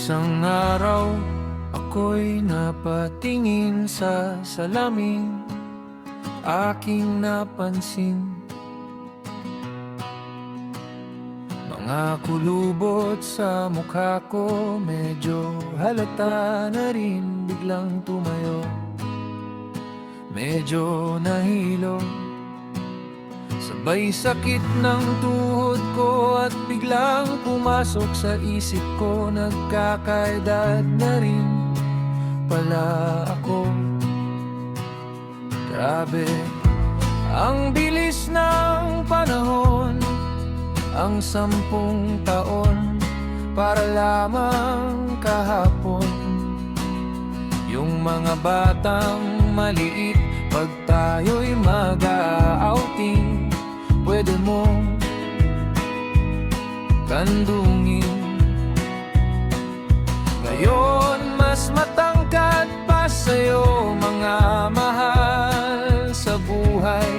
Isang araw, ako'y napatingin sa salamin. Aking napansin mga kulubot sa mukha ko. Medyo halata na rin, biglang tumayo. Medyo nahilo, sabay sakit ng tuhod ko. At biglang pumasok sa isip ko, nagkakaedad na rin pala ako. Grabe, ang bilis ng panahon. Ang 10 taon, para lamang kahapon. Yung mga batang maliit, pag tayo'y mag-a-outing, pwede mong kandungin. Ngayon mas matangkad pa sa'yo, mga mahal sa buhay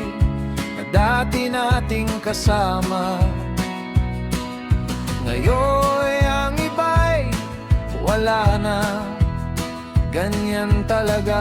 na dati nating kasama. Ngayon ang iba'y wala na, ganyan talaga.